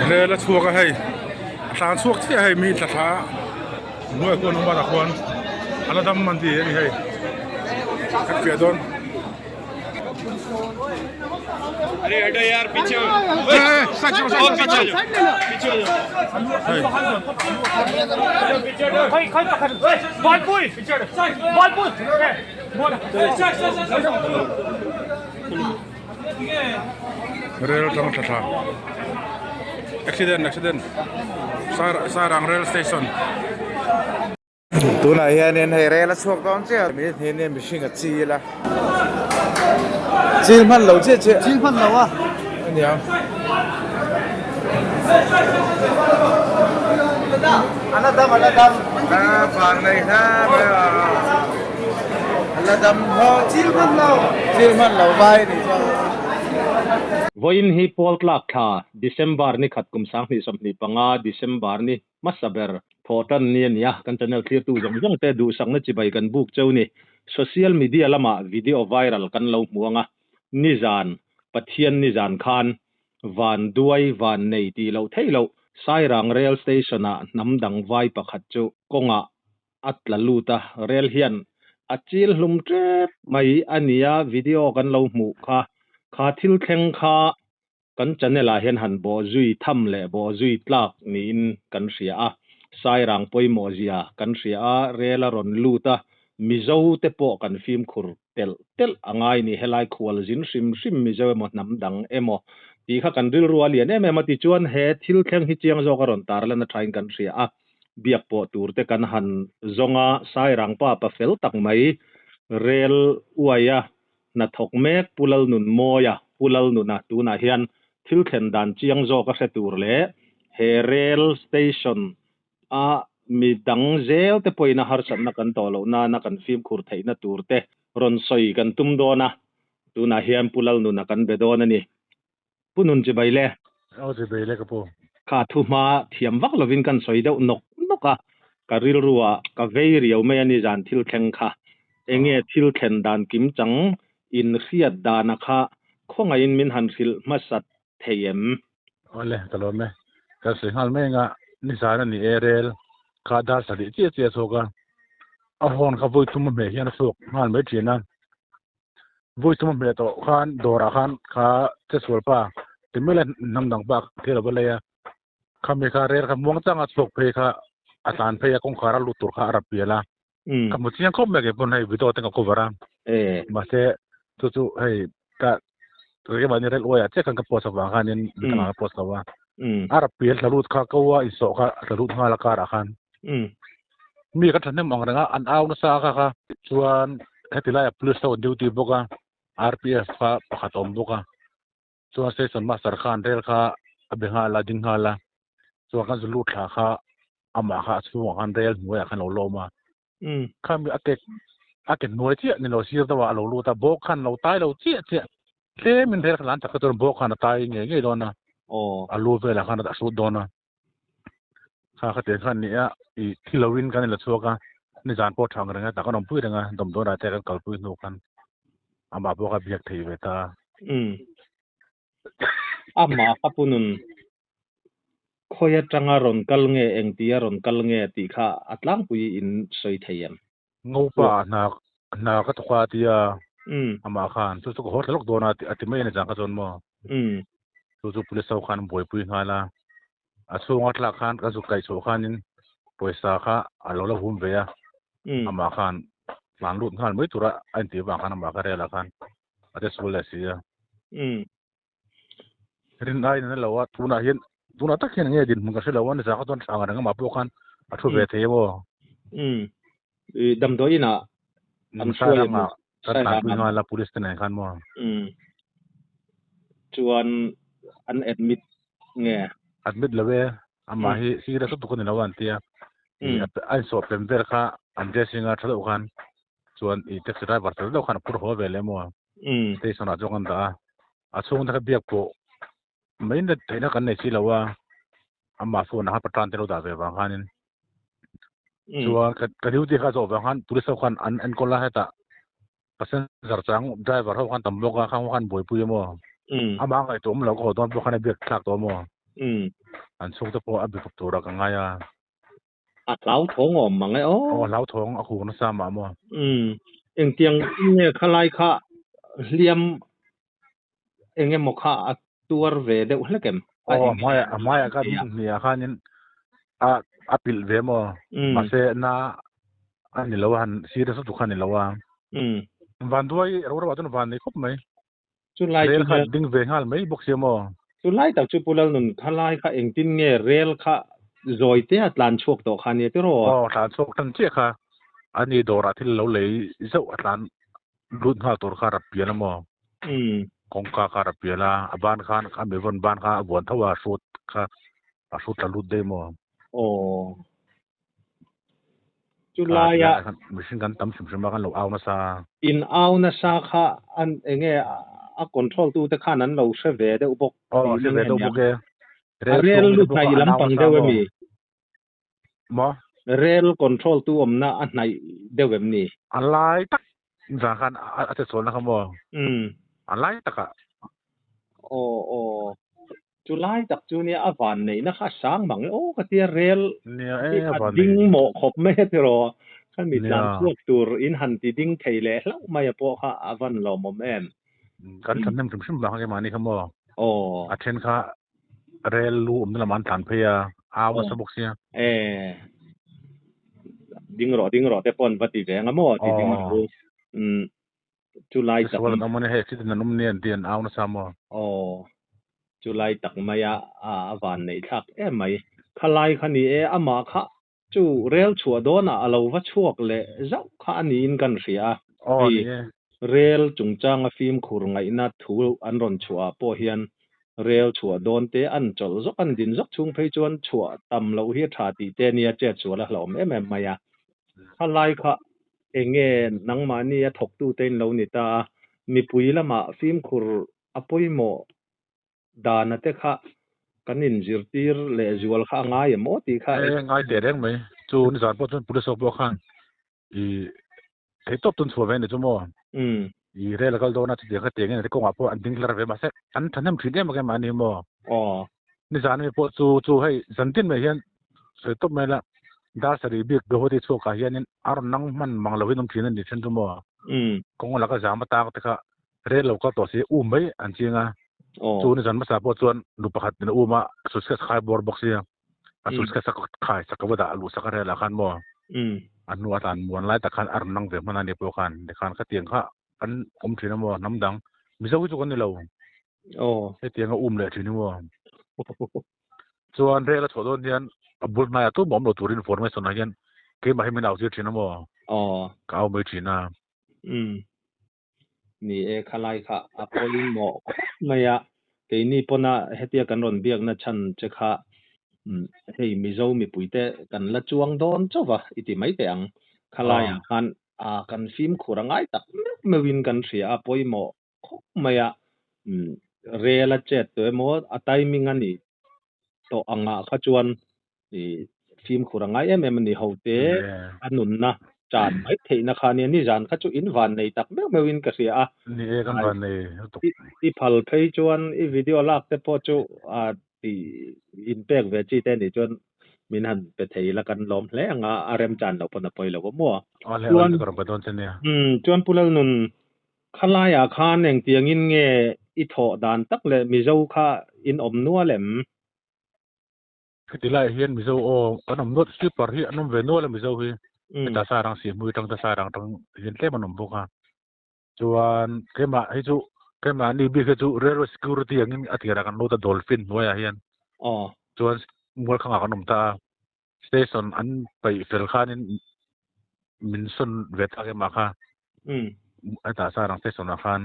le la chuak a hei san chuak thi hei mi tla tha noi ko no ma da khon ala dam man ti ni hei kat pe don अरे हटो यार पीछे सच में और पीछे हो पीछे हो खै पकड बल पुल बल पुल rail tang tha tha accident sarang rail station tuna hian in hei rela chuak dawng che mi hin in mihring a chila chil man lo che chil man lo a ania ala dam na phang nei na ala dam ho chil man lo vai ni voin hi pol tlak tha December ni khat kum sang ni som ni panga December ni masaber photan ni ania kan channel clear tu jong te du sang na chibai kan book chau ni social media lama video viral kan lo muanga nizan pathian nizan khan van duai van nei ti lo thailo sairang rail station a namdang vai pakhat chu konga atla luta rail hian achil hlum trep mai ania video kan lo mu kha thil thleng kha kan channel a hian han bo zui tham le bo zui tlak ni in kan ria a sairang poimo zia kan ria a rela ron luta mizo te po kan film khur tel angai ni helai khwal zin sim mizo mo namdang emo ti kha kan ril rualian em ti chuan he thil thleng hi chiang zo ka ron tar la na thain kan ria a biak po tur te kan han zonga sairang pa fel tak mai rel uaya na thok mek pulal nun moya pulal nuna tuna hian thil khen dan chiang zo ka hretur le he rail station a mi dang zel te poina har san na kan tolo na kan film khur theina turte ron soi kan tum dona tuna hian pulal nuna kan bedona ni punun chi baile au je be le ka po kha thuma thiam wak lovin kan soi deuh noka ka ril ruwa ka vei riau mai ani jan thil thleng kha enge thil khen dan kim chang in riat dana kha khonga in min han sil masat theyem ole kalome ka se hal me nga ni sana ni erel ka dar sa di che soga a hon kha voi tum me hian sok hal me thina voi tum me to khan dora khan kha che sol pa timela namdang bak thela balaya khame kha rel kha mong changa sok phe kha atan phe ya kong khara lutur kha arapiela kamuchian khop me ge bon hai video te ko bara ma se tu hei ta ke ba ni rel oya che kan ka post wa khan in ta post ka wa arapiel salut kha ka wa iso kha salut nga la ka ra khan mi ka than mong nga an aw na sa kha chuan hetilaya plus to duty boka RPF kha pakhat om boka chuan station master khan rel kha abenga la dinghala chuan kan zulu thla kha ama kha chu khan rel moya khan lo loma kham aket noi chi ni lo sir dawa lo lu ta bok khan lo tai lo chi tle min rel khan ta ka tor bok khan tai nge dona alu vela khan ta su dona kha te khan ni a I thilawin kan la chuaka ni jan po thang ranga ta kan pui ranga dom dona te kan kalpui no kan ama bo ka biak thei beta ama kapunun khoya tanga ron kalnge engtia ron kalnge ti kha atlang pui in soi theyem ngopa na ka thwa tia ama khan chu ko hot lok dona ati mai na jang ka jon mo chu police sau khan boi pui ngala asu ngot la khan ka zu kai so khanin poisa kha alo la hum ve ya ama khan lan lut khan mai tura anti ba khan ama ka rela khan ate sula sia rin ai na lawa tuna tak hen nge din mun ka sela wan za ka ton sanga nga ma po khan athu ve the bo dam do ina am sa ma ta na la police te na khan mo chuan an admit nge admit lawe ama hi sira su tukun lawan tia ai so pember kha anje singa thalo khan chuan I taxi driver thalo khan pur ho vele mo station a jongan da a chung da biak po main da thaina kan nei chi lawa ama phone ha patan te lo da ve wa khanin chuan ka diu ti kha zo wa khan police khan an kola heta passenger chang driver ho khan tam loka khan boi pui mo ama ngai tom lo ko don bo khan biak thak to mo อันสุกตะโปอับบิกตัวกันง่ายอัดเล้าท้องอมมังไงโอ้เล้าท้องอะคูนซ้ำมาเอ็งเตียงเนี่ยคลายค่ะเลียมเอ็งมค่ะตัวเวเดวละเกมไม่ก็เนี่ยค่ะนี่อะปิลเวมมาเสนาอันนี้ละวันซีเรสตุคันนี่ละวันวันด้วยเราว่าตัววันนี้ครบไหมจุไลเรลค่ะดิ้งเวงฮัลไหมบอกเสียมจุไลตักจุปุลนุนคลายค่ะเอ็งตินเงเรลค่ะรอยเตะลานโชคตัวคันนี้ติโรลานโชคทันเจ้ค่ะอันนี้ดอราที่เราเลยเจ้าลานรุ่น5ตัวค่ะรับเปียละมของกาการรับเปียละบ้านค่ะอเมริกันบ้านค่ะบวนทว่าสุดค่ะสุดตะลุดเดมจุลายะมิชิกันตั้มชิมมากันเราเอานะซาอินเอานะซาค่ะอันเองคอนโทรลตู้แต่ข้านั้นเราเสวเดอุบกเสวเดอุบกเรลลุดในลำปังเดวมีเรลคอนโทรลตู้นะอันไหนเดวมีอะไรตักจากกันอาจจะสวนนะครับอะไรตักจุไลตักจูเนี่ยอวันนี่นะคะสร้างบังกะเตียเรลเนี่ยดิ้งหมอขบไม่ติรอคันมีลานพวกตัวอินหันติดิ้งไทยแล้วไม่พอค่ะอวันเราบ่แม่นกันทำนำชิมบังกันมานี่ครับอาเทนค่ะเรลลูนั่นละมันฐานเพียอาวสบุกเสียดิ้งรอแต่ปนปฏิแวงอ่ะติดิ้งจุไลตักว่ามันให้คิดนั่นนุ่มเนี่ยเตียนเอานะซามจุไลตักมายาวันนี่ทักไม่คลายคันนี้อามาค่ะจูเรลชัวโดนะเราว่าชวกเลยเจ้าค่ะนี่อินกันเสียเรลจุงจังฟิล์มขุรไงนัดถูอันรอนชัวโปเฮียนเรลชัวโดนเตอันจลจกอันดินจกชุงเพจวนชัวตำเราเฮียทาตีเตเนียเจ็ดชัวละเราไม่มายาคลายค่ะเองนังมานี่ถกตู้เต้นเรานี่ตามีปุยละมาฟิล์มขุรอปุยโมดานะเตค่ะกันนินจิรตีร์เลจวลข้างง่ายหมดที่ค่ะง่ายเด็ดเองไหมจูนิสานพอจนปุริสอบบอกข้างเฮ้ยตบตุนสวยเนี่ยจูโม่เรื่องก็โดนนะที่เด็กก็เตียงเนี่ยที่กงว่าพออันดิ้งลาเวมาเสร็จอันท่านทำสิ่งเดียวมาแค่มานี่โม่นิสานมีพอจูให้สันตินไม่เห็นเสร็จตบไม่ละดาสรีบิกเบหัวที่โชคเฮียนอารนังมันมังลาวินมทีนั่นดิฉันจูโม่กงว่าก็จะมาตากแต่ค่ะเรื่องเราก็ตัวเสียอุ้มไปอันจริงอ่ะจูนิสันภาษาพอจวนดูประคัดในอุมาสุดแค่ขายบอร์บ็อกซี่สุดแค่สักขายสักกระดาษลูสักอะไรละคันบ่อันวัดอันมวนไล่แต่คันอารมณ์นั่งเดี๋ยวมันนั่นเดี๋ยวพวกคันเดี๋ยวคันก็เตียงค่ะอันผมถือน้ำบ่น้ำดังมีสักวิจุกันนี่เราเตียงก็เลยถือนี่บ่ส่วนเรื่องละโฉดเนี่ยบุญนายตัวบ่มเราตัวรินฟอร์ไม่สนใจกันเกี่ยมาให้มันเอาถือน้ำบ่ก็เอาไม่ถือนะนี่คลายค่ะอพอลิโมไม่อะเกนี่ปนะเฮตียกันรอนเบียกนะฉันจะค่ะเฮ้ยมีเจ้ามีปุ๋ยเตกันละจวงโดนเจ้าวะอิติไม่เตียงคลายกันฟิล์มขุรังไอตักไม่วินกันเสียอพอลิโมไม่อะเรละเจ็ดตัวโมอัตายมิงันนี่ตัวอ่างขจวนฟิล์มขุรังไอมันนี่เขาเตอันนุนนะจานไม่เทนะคะเนี่ยนี่จานเขาจะอินวันในตักไม่วินกันเสียนี่กันวันในที่พัลเพย์จวนอีวิดีโอลักแต่พอจูที่อินแพกเวจีแต่นี่จวนมินหันไปเทละกันล้อมแล้วอารมจานเราปนปอยเราก็มัวจวนก็รบดอนเช่นเนี่ยจวนปุลนุนคลายอาคารอย่างเตียงอินเงอิโถดานตักเลยมิเจ้าค่ะอินอมนัวเลมคือที่ไรเฮียนมิเจ้าอันนั้นนวดชื่อปารีอันนั้นเวนัวเลยมิเจ้าคือตาสารังสีมือตั้งตาสารังตั้งเห็นเล่มันหนุ่มพวกค่ะจวนเข้ามาให้จูเข้ามานี่บีคือจูเรื่อง security อย่างนี้อาทิตย์ละกันโน้ตดอลฟินไว้เฮียนจวนมัวข้างหลังหนุ่มตาสเตชันอันไปเฟลค่านี่มินสันเวทอะไรมาค่ะไอ้ตาสารังสเตชันอาคาร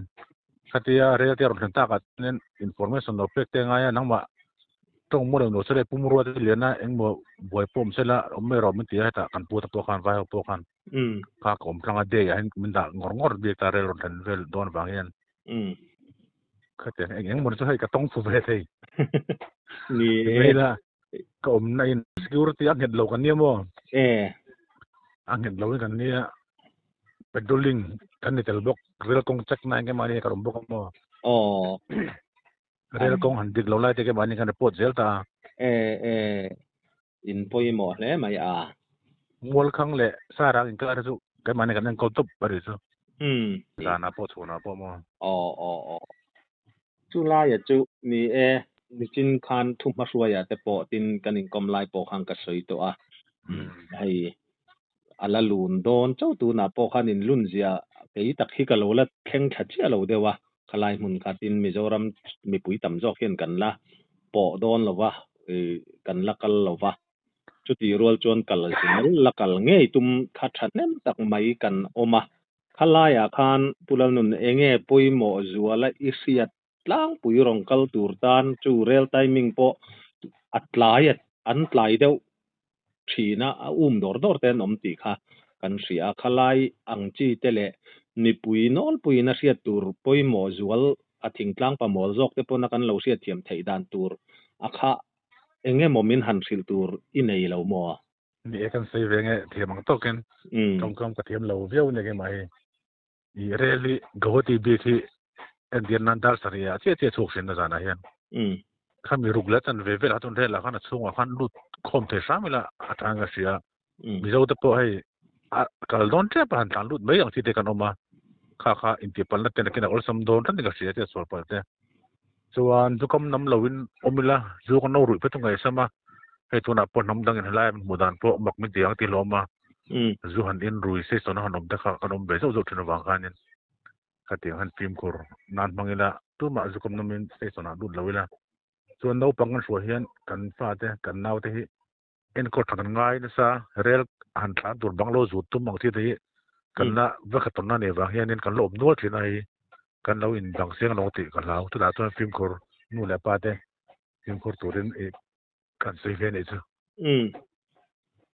คดีเรื่องที่เราเห็นตากันเนี่ยอินโฟเมชันเราเพิ่งเต็งไงนั่งมาตรงมือเราเสด็จปุ่มรัวที่เหลือนะเอ็งบ่บ่อยปุ่มเสร็จแล้วไม่รอมันตีให้ตากันปูตะตัวคันไว้ตัวคันข้าผมพลังเดียให้มันด่างอเบียตาเรื่องนั้นเวลโดนบางอย่างก็แต่เอ็งมันจะให้กระต้องฟูเวทีนี่ไม่ละก็ผมใน security อันเห็นเรากันเนี่ยมั้งอันเห็นเรากันเนี่ยเป็นดูลิงกันในแต่ละบล็อกเรื่องกงจักรนายกันมาเนี่ยกระผมบอกมั้ง เรลกงหันดิกเราไล่แต่แกบ้านนี้กันปวดเสียตาอินปอยหมอแล้วไม่มวลคังเลยสารักอินก็อะไรสุแกบ้านนี้กันนั่งกบไปเลยสุลานาปวดหัวนาปวดมอจุลายจุนี่นิจินคันทุมาสวยแต่ปอตินกันอินกำไลปอคังกะสวยตัวให้อลาลูนโดนเจ้าตูนาปอคันอินลุนเสียไปตักฮิกะโลละแข่งขัดเชียโลเดวะคลายมุนคาตินมิโซรัมมีปุ๋ยต่ำจอกเห็นกันละปอโดนละวะกันละกันละวะจุดที่รัวจวนกันละสิละกันเงยตุมคัดชันเนมตักไม่กันออกมาคลายอาคารปุลนุนเองปุยหมอจัวละอิเสียล้างปุยรองกัลตูร์ตันจูเรลไทมิงปออัตลายอันตลายเดียวชีนะดอร์เตนอมติค่ะกันเสียคลายอังจีเตเลนี่ปุยนอลปุยนาเสียตูร์ปุยหมอจัวลอธิงกลางปะหมอจอกเตปนักันเราเสียเทียมไทยดานตูร์อาคาเองโมมินหันสิลตูร์อินเอเราหมอนี่กันเซเวงเทียมังโตกันกำกะเทียมเราเวียวเนี่ยกันไหมอีเรลีกอติบีที่เอ็นเดียนนันดัลสรียเจี๊ยสุกสินนะจานะเห็นข้ามีรุกเล็ตันเวเวลาตุนเรลขันส่งขันลุดคอมเทสามิละอัตรังกเสียมิจาวตะปอยกัลดอนเจ็บหันตันลุดไม่ยังที่เด็กันออกมาข้าอินทิปันนัดเตนกินอัลซัมโดนทันเด็กเสียเจี๊ยสวรรค์เตะส่วนจุกน้ำลาวินอมิละจุกน้ำรุ่ยเพื่อตรงไหนสมาให้ตัวนับปนน้ำดังอินไลน์มุดานพวกมักไม่เดียงที่ล้อมาจุหันอินรุ่ยเสียส่วนหันนมเด็กขนมเบสเอาจุดที่นวางกันเนี่ยขัดเตียงหันพิมพ์คอร์นานมังอิละตัวมาจุกน้ำมินเสียส่วนหันดุดลาวิละส่วนเราปังกันสวยเห็นกันฟ้าเตะกันนาวเตะเอ็นกดทางง่ายนะซะเรลหันหลังตัวบังโลจุดตุ้มบางที่เตะกันละว่าขัดต้นนั่นเองว่าเห็นกันลบนวดที่ไหนกันเราอินดังเสียงเราติกันเราตัวนั้นตัวฟิล์มคอร์นู่นแหละป้าเตะฟิล์มคอร์ตัวเรนเอกกันเสียเห็นอีก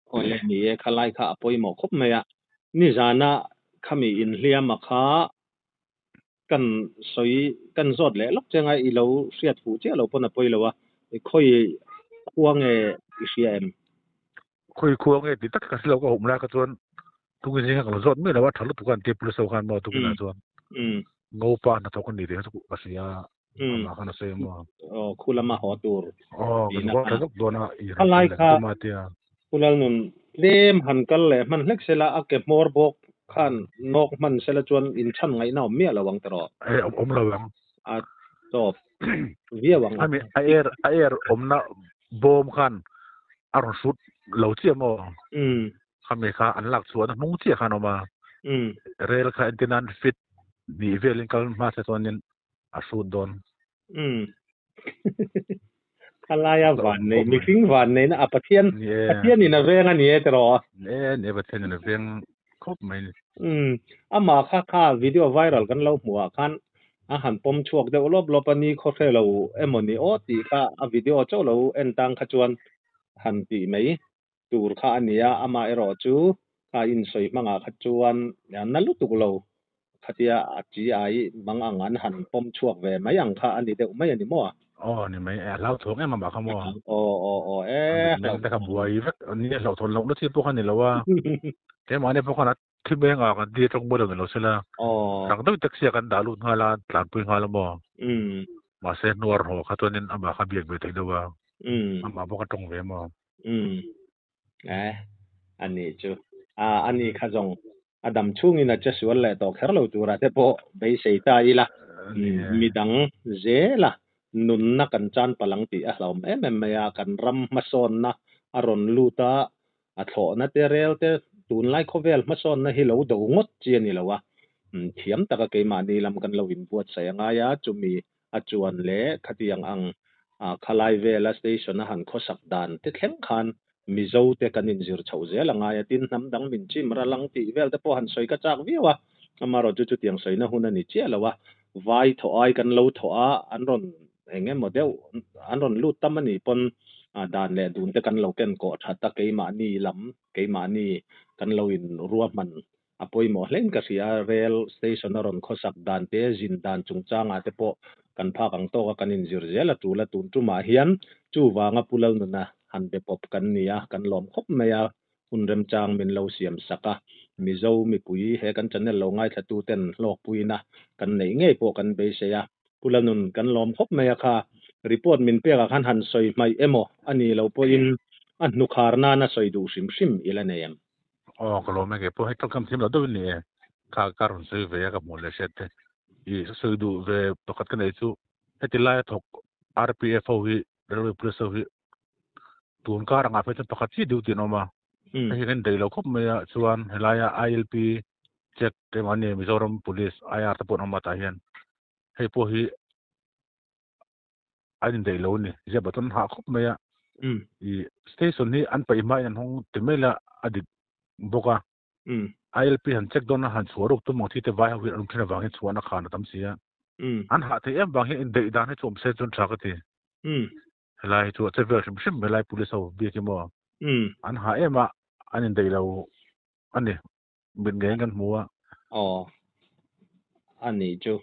โอ้ยนี่ขลายข้าปอยหมอครบไหมนี่จานะข้ามีอินเลียมาข้ากันสวยกันสดเลยล็อกจังไงอีเราเสียดหูเจ้าเราปนปอยแล้ววะค่อยควงอีเสียค่อยควงติดตักกันเราก็หุ่มแล้วก็ส่วนทุกสิ่งของเราสดไม่ได้ว่าทะลุทุกการเทียบplusสกันมาทุกอย่างส่วนงูปานทุกคนนี่เดี๋ยวทุกภาษามาขนาดเสียมาคุณละมาหอตูร์เป็นว่าทุกโดนอีขลายข้าคุณละนุนเล่มหันกันเลยมันเล็กเสละเก็บมอร์บอกขันนกมันเสละจวนอินชั้นไงน่าเมียระวังตลอดระวังจบเวียวังไอเอร์น่ะบอมขันอารมณ์สุดเหล่าเชี่ยมข้ามีข้าอันหลักส่วนมุ่งเชี่ยขันออกมาเรลข้าอินเทอร์เน็ตฟิตดีเวลิงกันมาเสียส่วนนี้อาสุดโดนอะไรวันนี้มีสิ่งวันนี้นะประเทศนี่นะเรื่องอันนี้ตลอดเนี่ยประเทศนี่นะเรื่องครบไหมมาค่าวิดีโอไวรัลกันเราหัวคันอาหารปมชวกเดี๋ยวรอบนี้เขาเรียกเรามอนี่ตีค่าวิดีโอเจ้าเราตังขจวนหันตีไหมตูร์ค่าอันนี้มาเอรอจูค่าอินสวยมังขจวนอย่างนั้นลุตุกเราขัดยาจีไอมังงานหันปมชวกเวไม่ยังค่าอันนี้เดี๋ยวไม่อันนี้มั่วนี่ไม่เราถูกมาบอกเขามั่วแต่ขับวัวอีกอันนี้เราทนลงด้วยที่พวกเขาเนี่ยเราว่าแค่มาเนี่ยพวกเขาที่เมืองกันดีตรงบริเวณเราเสียแล้วหลังต้องตักเสียกันดาลุนฮาลาหลังปืนฮาลาบ่มาเซนวร์หัวเขาตัวนี้อามาขบียกไปถึงด้วยว่าอามาพวกเขาตรงเวมอันนี้จูอันนี้ข้าจงอดัมช่วงนี้นะจะสวนเลยต่อแค่เราตัวแต่พอไปเสียใจละมีดังเจละนุนนักกันจานพลังตีเราไม่อยากกันรำมาสอนนะอารมณ์ลูตาถอนะเตเรลเตตูนไลค์เขาเวลมาสอนนะให้เราดูงดเจียนี่แล้ววะเทียมตะกะเกมานี่ลำกันเราวินปวดเสียงายาจุมีอาจวนเละขัดยังคลายเวลสเตชันนะหันข้อสักดานเตแข่งขันมิโซเตกันนินจิรชาวเจลังายาตินน้ำดังมินจิมระลังตีเวลแต่พอหันสวยกระจากวิวะมารอจุดยังสวยนะหุ่นนี่เจียแล้ววะไว้ถอยกันเราถอยอันรอนเองโมเดลอันรอนลูดตั้มมันนี่ปนดานแลดูนแต่กันเราเกันกอดหัตตะเกยมานี่ลำเกยมานี่กันเราอินรัวมันปอยหมอเล่นก็เสียเรลสเตชันนรอนข้อสักดานเตจินดานจุงจ้างแต่พอกันพากังโตกันอินจิรเจละตูละตูนจุมาเฮียนจูวางปุเลนนะหันไปพบกันเนี่ยกันล้อมคบเมียคุณเริ่มจางเป็นเราเสียมสักมีเจ้ามีปุ๋ยให้กันจันเนี่ยเราง่ายถ้าตูเต้นโลกปุ๋ยนะกันไหนง่ายพอกันไปเสีย ปุละนุนกันล้อมครบแม่ค่ะรีพอร์ตมินเปียกคันหันซอยไม่เอโมอันนี้เราพออินอันนุคาร์นานะซอยดูชิมอีละเนียมอ๋อก็รู้ไหมแกพวกให้ต้องคำทีมเราด้วยนี่ค่าการุนซื้อเวียกับหมดเลยเสร็จอีซื้อดูเวประกาศกันไอ้ชูให้ติลายถก RPF วิเรื่องพลิสวิตูนการงานเพื่อประกาศที่ดูตีนออกมาให้เห็นได้เราครบไม่ส่วนเฮลายา ILP เช็คเทมันนี่มิโซรัม police IR ตะปนออกมาตายเห็นให้พวกที่อันนี้ได้เรานี่จะบัดต้นหาครบไม่อีสเตชันนี้อันไปมาอย่างห้องถึงไม่ละอดีตบอกว่าILP หันเช็คโดนหันสวรุกตัวมองที่แต่ไว้เอาวิอันที่ระวังให้สวนอาคารตั้มเสียอันหาที่บางเห็นเด็กด้านให้ชมเซจนชากตีเฮลายตัวเซเวอร์ชิมเฮลาย police เอาเบียกิมว่าอันหามาอันนี้ได้เราอันนี้เป็นไงกันมัวอ๋ออันนี้จู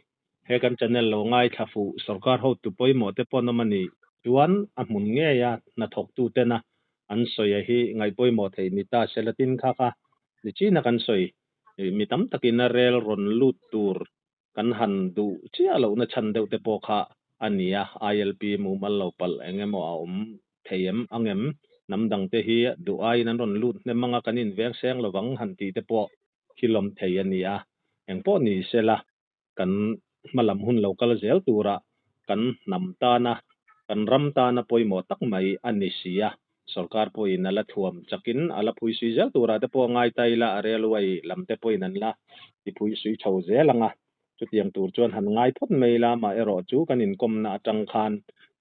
เฮกันจะเนลเราง่ายทัฟูสรการเขาตุปอยหมดแต่ปอนมันนี่จวนอันมุนเงียนัทกตูเตนะอันสอยให้ง่ายปอยหมดให้มิตาเซลตินค่ะดิจีนักันสอยมีตั้มตะกินเรลรอนลูดตูร์กันหันดูเชี่ยเรานะชันเดวเตปอค่ะอันนี้ILP มูมันเราปัลเองมเอาเทียมอังเอ็มน้ำดังเตฮีดูไอนั้นรอนลูดเนี่ยมังกันอินเวกเสียงระวังหันตีเตปอคิลมเทียนี่เองปอนี่เซละกันมาลำหุ่นเราก็เสียตัวระกันนำตานะกันรำตานะปอยหมดตักไม่อันนี้เสียสรการปอยนั่นละทวมจักินอาละพุยสุยเซลตัวระแต่ปอง่ายไตละเรียลไว้ลำแต่ปอยนั่นละที่พุยสุยเฉาเซลังจุดยังตัวจวนหันง่ายพ้นไม่ละมาเอรอจูกันอินกลมนาจังคาน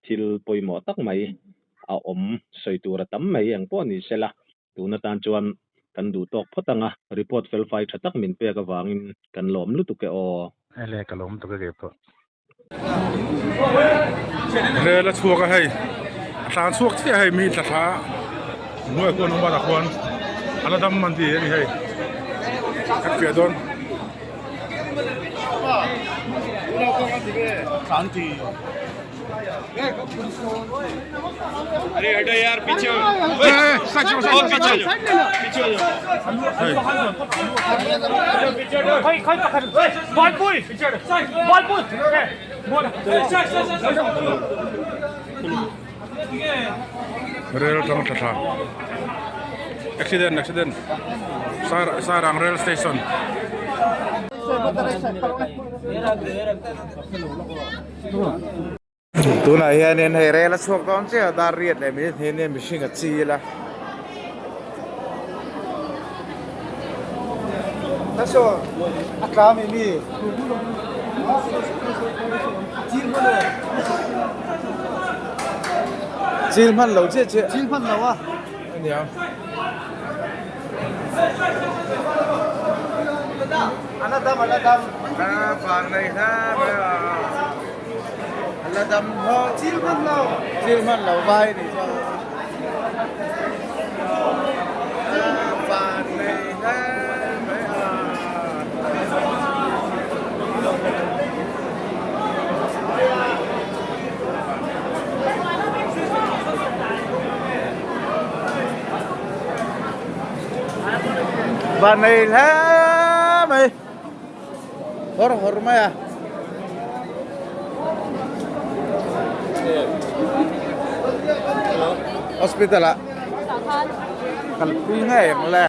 ทิลปอยหมดตักไม่เอาสวยตัวระตั้มไม่ยังปอนี่เสละตัวนัตานจวนกันดูตอกพตังรีพอร์ตเฟลไฟชัดตักมินเปียกวางกันหลอมลุตุกเออไอ้เล็กก็ล้มตัวเก็บตัวเรือละชัวก็ให้สารสวกที่ให้มีสถาหน่วยคนมาตะควันอะไรดำมันดีนี่ให้ขัดเกลียดโดนअरे हटो यार पीछे हो सच में पीछे हो कोई पकड़ बॉल पुल बॉल पुल रेल तंग था एक्सीडेंट सारंग रेल स्टेशनตัวไหนเนี่ยให้เรลช่วงตอนเจ้าดาเรียดเลยไม่เห็นเนี่ยไม่ชิงกับจีละถ้าชัวอากาศไม่มีจีนพันเหล่าเจ๊จีนพันเหล่าอ่ะเดี๋ยวอันนั้นดำฟังเลยนะอันนั้นดำเขาจีนพันเหล่าใบนี่ฟังเลยนะฟังเลยนะไม่hormat ya hospital lah kalau punya yang lah